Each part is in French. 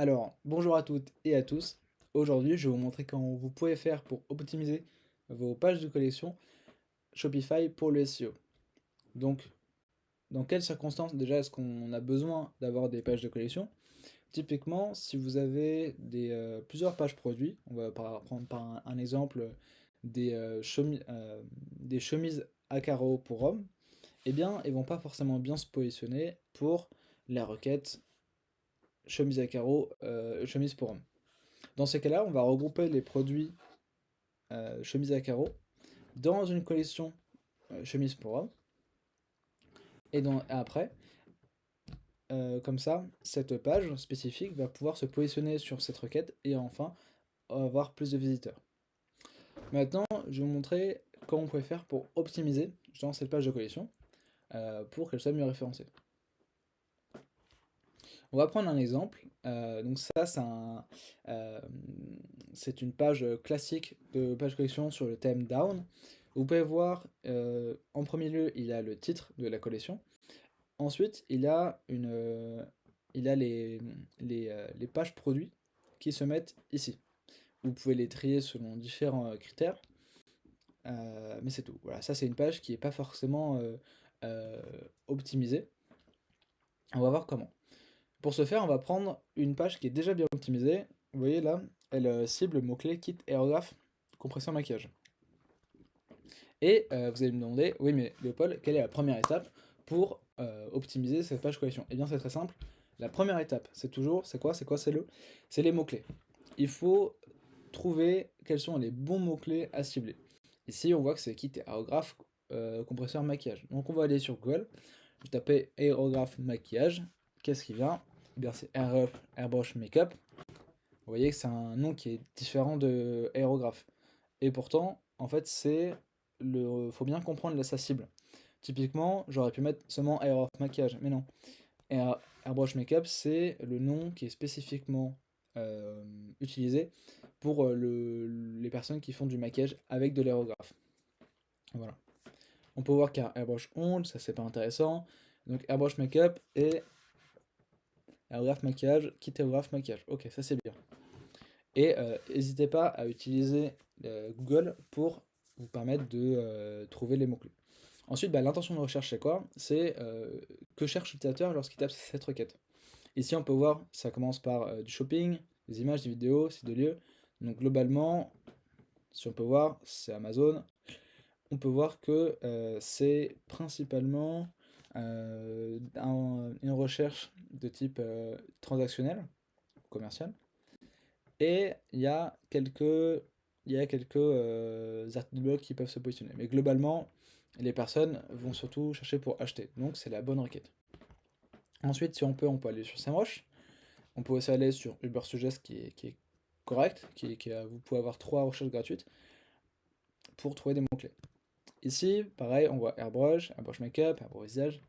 Alors, bonjour à toutes et à tous. Aujourd'hui, je vais vous montrer comment vous pouvez faire pour optimiser vos pages de collection Shopify pour le SEO. Donc, dans quelles circonstances déjà est-ce qu'on a besoin d'avoir des pages de collection? Typiquement, si vous avez plusieurs pages produits, on va prendre par un exemple des chemises à carreaux pour hommes, eh bien, ils vont pas forcément bien se positionner pour la requête chemise à carreaux, chemise pour hommes. Dans ces cas-là, on va regrouper les produits chemise à carreaux dans une collection chemise pour hommes. Et après, comme ça, cette page spécifique va pouvoir se positionner sur cette requête et enfin avoir plus de visiteurs. Maintenant, je vais vous montrer comment on peut faire pour optimiser dans cette page de collection pour qu'elle soit mieux référencée. On va prendre un exemple. Donc ça, c'est une page classique de page collection sur le thème Down. Vous pouvez voir, en premier lieu, il y a le titre de la collection. Ensuite, il a les pages produits qui se mettent ici. Vous pouvez les trier selon différents critères, mais c'est tout. Voilà, ça c'est une page qui n'est pas forcément euh, optimisée. On va voir comment. Pour ce faire, on va prendre une page qui est déjà bien optimisée. Vous voyez là, elle cible le mot-clé kit aérographe compression maquillage. Et vous allez me demander, oui mais Léopold, quelle est la première étape pour optimiser cette page collection? Eh bien c'est très simple. La première étape, c'est toujours, c'est les mots-clés. Il faut trouver quels sont les bons mots-clés à cibler. Ici, on voit que c'est kit aérographe compresseur maquillage. Donc on va aller sur Google, je taper aérographe maquillage. Qu'est-ce qui vient? Eh bien c'est Airbrush Makeup. Vous voyez que c'est un nom qui est différent de aérographe. Et pourtant, en fait, faut bien comprendre sa cible. Typiquement, j'aurais pu mettre seulement Air Maquillage, mais non. Airbrush Makeup, c'est le nom qui est spécifiquement utilisé pour les personnes qui font du maquillage avec de l'aérographe. Voilà. On peut voir qu'il y a Airbrush Onde, ça c'est pas intéressant. Donc Airbrush Makeup et aérographe maquillage, kit aérographe maquillage. Ok, ça c'est bien. Et n'hésitez pas à utiliser Google pour vous permettre de trouver les mots-clés. Ensuite, l'intention de recherche, c'est quoi? C'est que cherche l'utilisateur lorsqu'il tape cette requête. Ici, on peut voir, ça commence par du shopping, des images, des vidéos, sites de lieux. Donc globalement, si on peut voir, c'est Amazon. On peut voir que c'est principalement une recherche de type transactionnel, commercial. Et il y a quelques articles de blog qui peuvent se positionner. Mais globalement, les personnes vont surtout chercher pour acheter. Donc c'est la bonne requête. Ensuite, si on peut aller sur SEMrush. On peut aussi aller sur Ubersuggest qui est correct. Vous pouvez avoir 3 recherches gratuites pour trouver des mots-clés. Ici, pareil, on voit Airbrush, Airbrush Makeup, Airbrush Visage,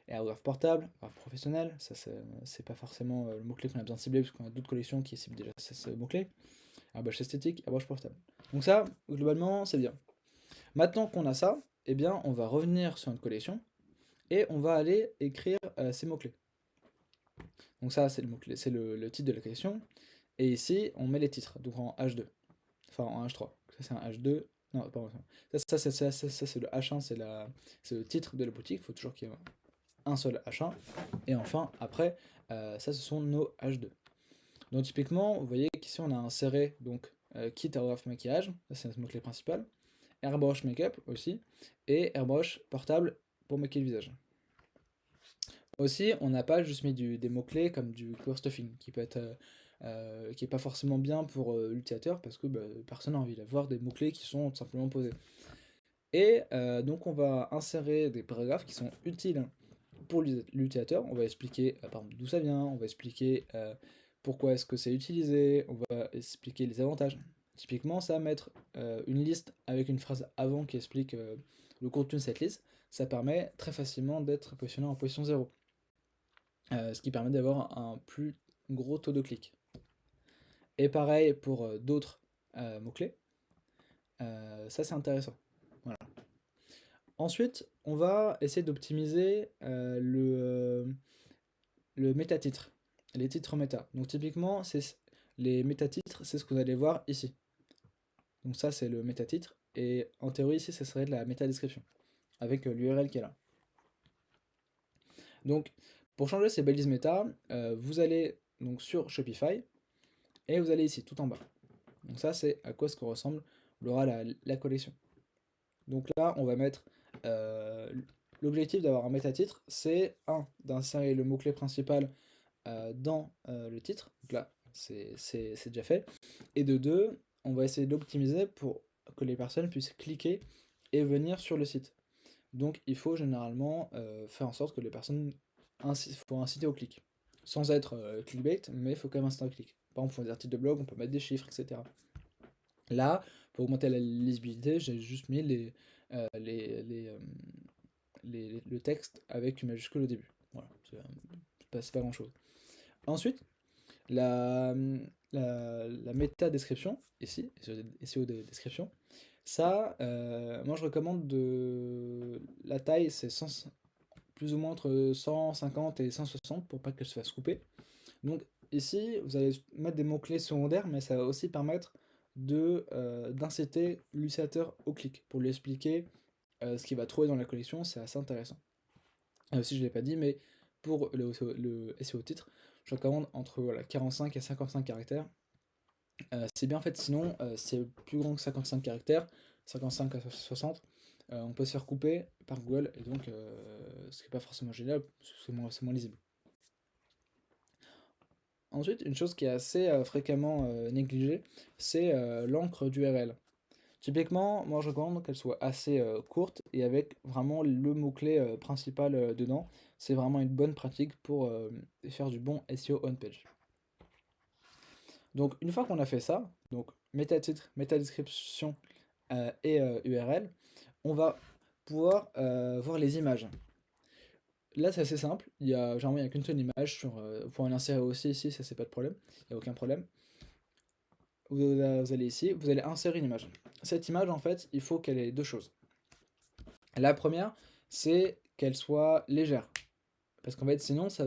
Airographe portable, Airographe professionnel. Ça, c'est pas forcément le mot-clé qu'on a bien ciblé, parce qu'on a d'autres collections qui ciblent déjà ce mot-clé. Airbrush esthétique, Airbrush portable. Donc ça, globalement, c'est bien. Maintenant qu'on a ça, eh bien, on va revenir sur notre collection et on va aller écrire ces mots-clés. Donc ça, c'est le titre de la collection. Et ici, on met les titres, donc en H2. Enfin, en H3. Ça, c'est un H2. Non, pardon. Ça, c'est le H1, c'est le titre de la boutique. Il faut toujours qu'il y ait un seul H1. Et enfin, après, ça, ce sont nos H2. Donc typiquement, vous voyez qu'ici, on a inséré donc, kit airographe maquillage. Ça, c'est notre mot-clé principal. Airbrush Makeup aussi. Et Airbrush portable pour maquiller le visage. Aussi, on n'a pas juste mis des mots-clés comme du core stuffing, qui est pas forcément bien pour l'utilisateur parce que personne n'a envie d'avoir des mots-clés qui sont tout simplement posés. Et donc on va insérer des paragraphes qui sont utiles pour l'utilisateur. On va expliquer par exemple d'où ça vient, on va expliquer pourquoi est-ce que c'est utilisé, on va expliquer les avantages. Typiquement, ça, mettre une liste avec une phrase avant qui explique le contenu de cette liste, ça permet très facilement d'être positionné en position 0. Ce qui permet d'avoir un plus gros taux de clic. Et pareil pour d'autres mots-clés. Ça, c'est intéressant. Voilà. Ensuite, on va essayer d'optimiser le métatitre. les titres méta. Donc typiquement, les métatitres, c'est ce que vous allez voir ici. Donc ça, c'est le métatitre. Et en théorie, ici, ça serait de la métadescription, avec l'URL qui est là. Donc, pour changer ces balises méta, vous allez donc sur Shopify, et vous allez ici, tout en bas. Donc ça, c'est à quoi ce que ressemble l'aura la collection. Donc là, on va mettre l'objectif d'avoir un métatitre, c'est d'insérer le mot-clé principal dans le titre. Donc là, c'est déjà fait. Et de deux, on va essayer d'optimiser pour que les personnes puissent cliquer et venir sur le site. Donc il faut généralement faire en sorte que les personnes faut inciter au clic. Sans être clickbait, mais il faut quand même inciter au clic. Par exemple, pour des articles de blog, on peut mettre des chiffres, etc. Là, pour augmenter la lisibilité, j'ai juste mis le texte avec une majuscule au début. Voilà, c'est pas grand chose. Ensuite, la, la méta-description, ici, SEO de description, ça, moi je recommande la taille, c'est plus ou moins entre 150 et 160 pour pas que se fasse couper. Donc ici, vous allez mettre des mots-clés secondaires, mais ça va aussi permettre d'inciter l'utilisateur au clic, pour lui expliquer ce qu'il va trouver dans la collection, c'est assez intéressant. Et aussi, je ne l'ai pas dit, mais pour le SEO titre, je recommande entre 45 et 55 caractères. C'est bien fait, sinon, c'est plus grand que 55 caractères, 55 à 60, on peut se faire couper par Google, et donc, ce qui n'est pas forcément génial, c'est moins lisible. Ensuite, une chose qui est assez fréquemment négligée, c'est l'encre d'URL. Typiquement, moi je recommande qu'elle soit assez courte et avec vraiment le mot-clé principal dedans. C'est vraiment une bonne pratique pour faire du bon SEO on-page. Donc une fois qu'on a fait ça, donc métatitre, métadescription et URL, on va pouvoir voir les images. Là c'est assez simple, généralement il n'y a qu'une seule image, vous pouvez l'insérer aussi ici, ça c'est pas de problème, il n'y a aucun problème. Vous allez ici, vous allez insérer une image. Cette image en fait, il faut qu'elle ait deux choses. La première, c'est qu'elle soit légère. Parce qu'en fait, sinon, ça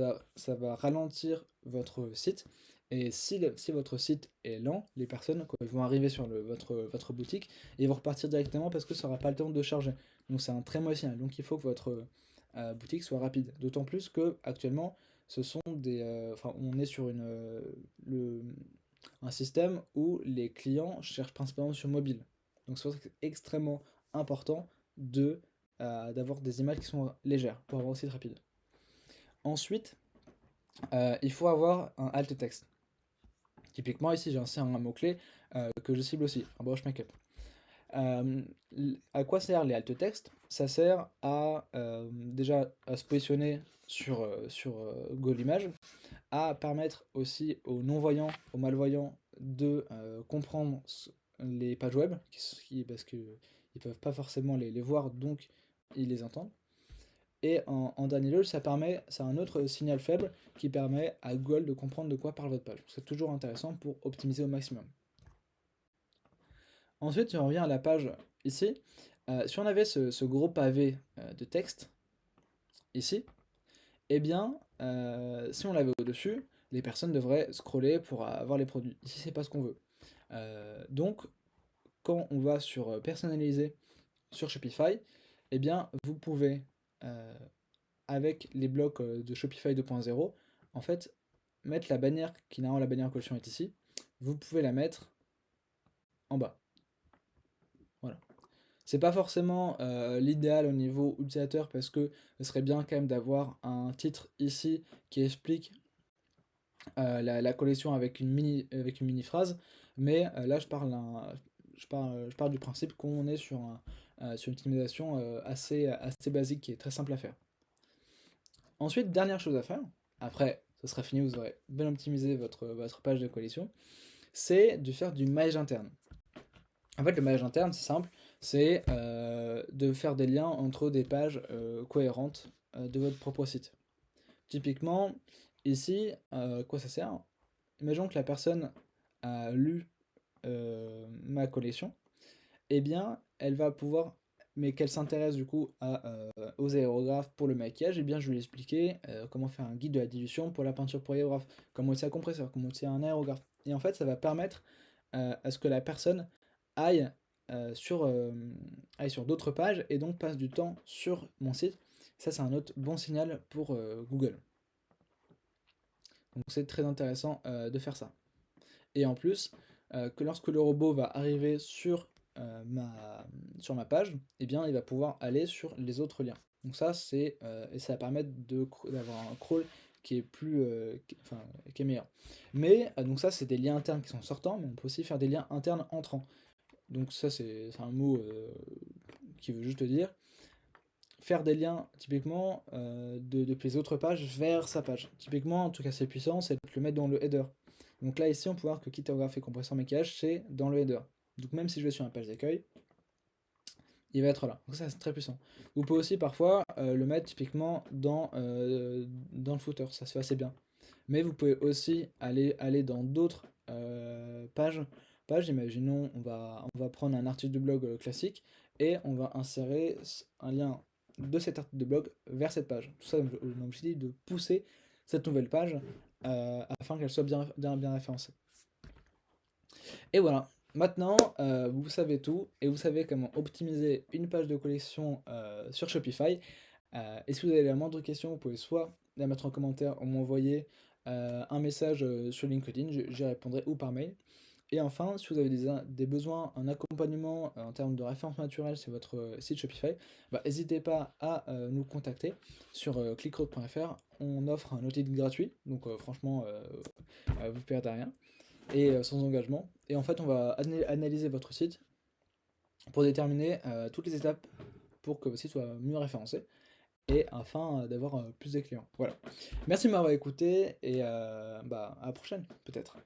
va ralentir votre site. Et si votre site est lent, les personnes, quand ils vont arriver sur votre boutique, ils vont repartir directement parce que ça n'aura pas le temps de charger. Donc c'est un très mauvais signal. Donc il faut que votre boutique soit rapide. D'autant plus que actuellement, on est sur un système où les clients cherchent principalement sur mobile. Donc c'est pour ça que c'est extrêmement important d'avoir des images qui sont légères pour avoir un site rapide. Ensuite, il faut avoir un alt text. Typiquement, ici, j'ai inséré un mot-clé que je cible aussi, un brush makeup. À quoi sert les alt text? Ça sert déjà à se positionner sur Google Images, à permettre aussi aux non-voyants, aux malvoyants de comprendre les pages web, parce qu'ils ne peuvent pas forcément les voir, donc ils les entendent. Et en dernier lieu, c'est un autre signal faible qui permet à Google de comprendre de quoi parle votre page. C'est toujours intéressant pour optimiser au maximum. Ensuite, si on revient à la page ici, si on avait ce gros pavé de texte ici, eh bien, si on l'avait au-dessus, les personnes devraient scroller pour avoir les produits. Ici, c'est pas ce qu'on veut. Donc, quand on va sur personnaliser sur Shopify, eh bien, vous pouvez avec les blocs de Shopify 2.0, en fait, mettre la bannière, qui normalement la bannière en collection est ici, vous pouvez la mettre en bas. Voilà. C'est pas forcément l'idéal au niveau utilisateur parce que ce serait bien quand même d'avoir un titre ici qui explique la collection avec une mini phrase, mais là je pars du principe qu'on est sur une optimisation assez basique qui est très simple à faire. Ensuite, dernière chose à faire, après ce sera fini, vous aurez bien optimisé votre page de collection, c'est de faire du maillage interne. En fait, le maillage interne, c'est simple, c'est de faire des liens entre des pages cohérentes de votre propre site. Typiquement, ici, quoi ça sert? Imaginons que la personne a lu ma collection, eh bien, elle va pouvoir mais qu'elle s'intéresse du coup aux aérographes pour le maquillage, et bien je vais lui expliquer comment faire un guide de la dilution pour la peinture pour aérographe, comment utiliser un compresseur, comment utiliser un aérographe. Et en fait, ça va permettre à ce que la personne aille, aille sur d'autres pages et donc passe du temps sur mon site. Ça, c'est un autre bon signal pour Google. Donc c'est très intéressant de faire ça. Et en plus, que lorsque le robot va arriver sur ma page, eh bien, il va pouvoir aller sur les autres liens. Donc ça, et ça va permettre d'avoir un crawl qui est qui est meilleur. Mais, donc ça, c'est des liens internes qui sont sortants, mais on peut aussi faire des liens internes entrants. Donc ça, c'est un mot qui veut juste dire faire des liens, typiquement, depuis les autres pages vers sa page. Typiquement, en tout cas, c'est puissant, c'est de le mettre dans le header. Donc là, ici, on peut voir que Kitographe et compresseur maquillage, c'est dans le header. Donc même si je vais sur une page d'accueil, il va être là. Donc ça, c'est très puissant. Vous pouvez aussi parfois le mettre typiquement dans le footer, ça se fait assez bien. Mais vous pouvez aussi aller dans d'autres pages. Imaginons, on va prendre un article de blog classique et on va insérer un lien de cet article de blog vers cette page. Tout ça, l'objectif de pousser cette nouvelle page afin qu'elle soit bien référencée. Et voilà, maintenant vous savez tout et vous savez comment optimiser une page de collection sur Shopify. Et si vous avez la moindre question, vous pouvez soit la mettre en commentaire ou m'envoyer un message sur LinkedIn, j'y répondrai, ou par mail. Et enfin, si vous avez des besoins, un accompagnement en termes de référence naturelle sur votre site Shopify, n'hésitez pas à nous contacter sur clickroad.fr. On offre un audit gratuit, donc franchement, vous ne perdez rien, et sans engagement. Et en fait, on va analyser votre site pour déterminer toutes les étapes pour que votre site soit mieux référencé et afin d'avoir plus de clients. Voilà. Merci de m'avoir écouté et à la prochaine, peut-être.